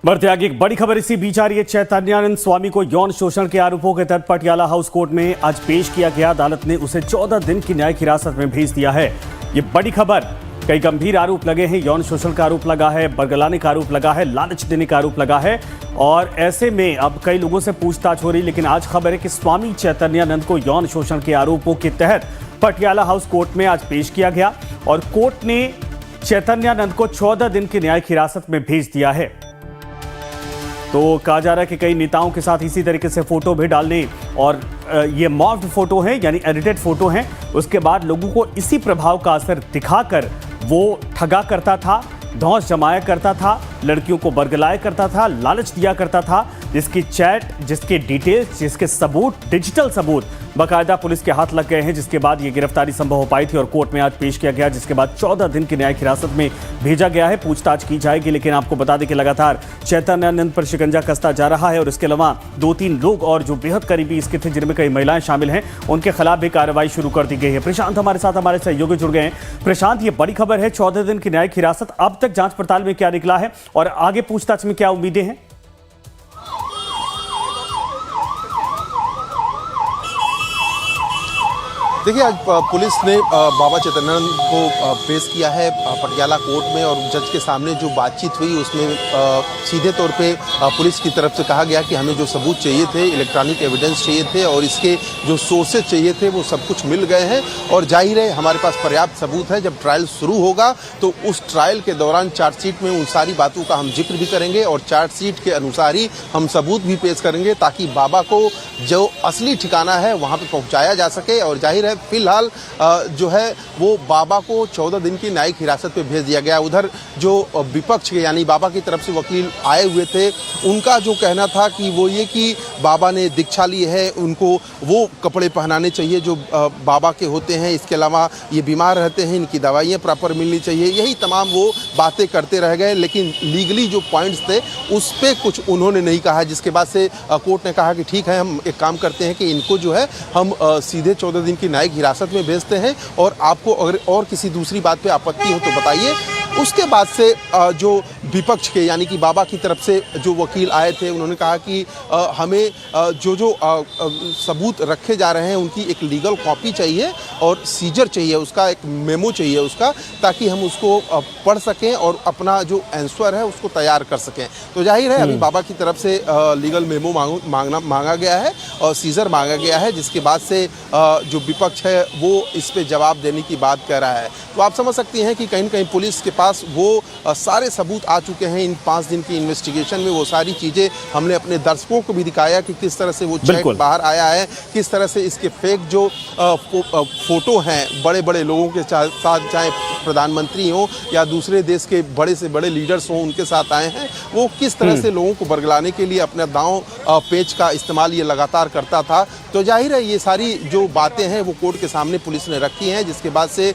बढ़ते आगे एक बड़ी खबर इसी बीच आ रही है। चैतन्यानंद स्वामी को यौन शोषण के आरोपों के तहत पटियाला हाउस कोर्ट में आज पेश किया गया। अदालत ने उसे 14 दिन की न्यायिक हिरासत में भेज दिया है। ये बड़ी खबर, कई गंभीर आरोप लगे हैं। यौन शोषण का आरोप लगा है, बरगलाने का आरोप लगा है, लालच देने का आरोप लगा है और ऐसे में अब कई लोगों से पूछताछ हो रही। लेकिन आज खबर है कि स्वामी चैतन्यानंद को यौन शोषण के आरोपों के तहत पटियाला हाउस कोर्ट में आज पेश किया गया और कोर्ट ने चैतन्यानंद को 14 दिन की न्यायिक हिरासत में भेज दिया है। तो कहा जा रहा है कि कई नेताओं के साथ इसी तरीके से फोटो भी डालने और ये मॉर्फ्ड फोटो हैं, यानी एडिटेड फोटो हैं। उसके बाद लोगों को इसी प्रभाव का असर दिखाकर वो ठगा करता था, धौंस जमाया करता था, लड़कियों को बरगलाया करता था, लालच दिया करता था, जिसकी चैट, जिसके डिटेल्स, जिसके सबूत, डिजिटल सबूत बाकायदा पुलिस के हाथ लग गए हैं। जिसके बाद ये गिरफ्तारी संभव हो पाई थी और कोर्ट में आज पेश किया गया, जिसके बाद 14 दिन की न्यायिक हिरासत में भेजा गया है। पूछताछ की जाएगी। लेकिन आपको बता दें कि लगातार चैतन्यानंद पर शिकंजा कसता जा रहा है और इसके अलावा 2-3 लोग और जो बेहद करीबी इसके थे, जिनमें कई महिलाएं शामिल हैं, उनके खिलाफ भी कार्रवाई शुरू कर दी गई है। प्रशांत हमारे साथ, हमारे सहयोगी जुड़ गए हैं। प्रशांत, ये बड़ी खबर है, 14 दिन की न्यायिक हिरासत। अब तक जांच पड़ताल में क्या निकला है और आगे पूछताछ में क्या उम्मीदें हैं? देखिए, आज पुलिस ने बाबा चैतन्यानंद को पेश किया है पटियाला कोर्ट में और जज के सामने जो बातचीत हुई उसमें सीधे तौर पे पुलिस की तरफ से कहा गया कि हमें जो सबूत चाहिए थे, इलेक्ट्रॉनिक एविडेंस चाहिए थे और इसके जो सोर्सेज चाहिए थे वो सब कुछ मिल गए हैं और जाहिर है हमारे पास पर्याप्त सबूत है। जब ट्रायल शुरू होगा तो उस ट्रायल के दौरान चार्जशीट में उन सारी बातों का हम जिक्र भी करेंगे और चार्जशीट के अनुसार ही हम सबूत भी पेश करेंगे ताकि बाबा को जो असली ठिकाना है वहाँ पर पहुँचाया जा सके। और जाहिर है फिलहाल जो है वो बाबा को 14 दिन की न्यायिक हिरासत पे भेज दिया गया। उधर जो विपक्ष के यानी बाबा की तरफ से वकील आए हुए थे, उनका जो कहना था कि वो ये कि बाबा ने दीक्षा ली है, उनको वो कपड़े पहनाने चाहिए जो बाबा के होते हैं, इसके अलावा ये बीमार रहते हैं, इनकी दवाइयाँ प्रॉपर मिलनी चाहिए, यही तमाम वो बातें करते रह गए। लेकिन लीगली जो पॉइंट्स थे उस पर कुछ उन्होंने नहीं कहा, जिसके बाद से कोर्ट ने कहा कि ठीक है, हम एक काम करते हैं कि इनको जो है हम सीधे 14 दिन की न्यायिक हिरासत में भेजते हैं और आपको अगर और किसी दूसरी बात पे आपत्ति हो तो बताइए। उसके बाद से जो विपक्ष के यानी कि बाबा की तरफ से जो वकील आए थे, उन्होंने कहा कि हमें जो सबूत रखे जा रहे हैं उनकी एक लीगल कॉपी चाहिए और सीजर चाहिए, उसका एक मेमो चाहिए उसका, ताकि हम उसको पढ़ सकें और अपना जो आंसर है उसको तैयार कर सकें। तो जाहिर है अभी बाबा की तरफ से लीगल मेमो मांगा गया है और सीजर मांगा गया है, जिसके बाद से जो विपक्ष है वो इस पे जवाब देने की बात कर रहा है। तो आप समझ सकती हैं कि कहीं न कहीं पुलिस के पास वो सारे सबूत आ चुके हैं। इन 5 दिन की इन्वेस्टिगेशन में वो सारी चीज़ें हमने अपने दर्शकों को भी दिखाया कि किस तरह से वो चैट बाहर आया है, किस तरह से इसके फेक जो फोटो हैं बड़े बड़े लोगों के साथ, चाहे प्रधानमंत्री हों या दूसरे देश के बड़े से बड़े लीडर्स हों, उनके साथ आए हैं, वो किस तरह से लोगों को बरगलाने के लिए अपना दांव पेच का इस्तेमाल ये लगातार करता था। तो जाहिर है ये सारी जो बातें हैं वो कोर्ट के सामने पुलिस ने रखी हैं, जिसके बाद से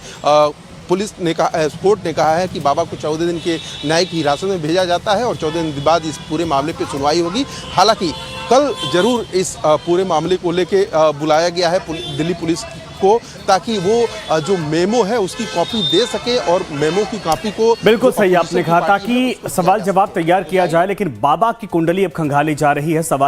पुलिस ने कहा, कोर्ट ने कहा है कि बाबा को 14 दिन के न्यायिक हिरासत में भेजा जाता है और 14 दिन बाद इस पूरे मामले पे सुनवाई होगी। हालांकि कल जरूर इस पूरे मामले को लेके बुलाया गया है दिल्ली पुलिस को, ताकि वो जो मेमो है उसकी कॉपी दे सके और मेमो की कॉपी को बिल्कुल सही आपने कहा, ताकि सवाल जवाब तैयार किया जाए। लेकिन बाबा की कुंडली अब खंगाली जा रही है। सवाल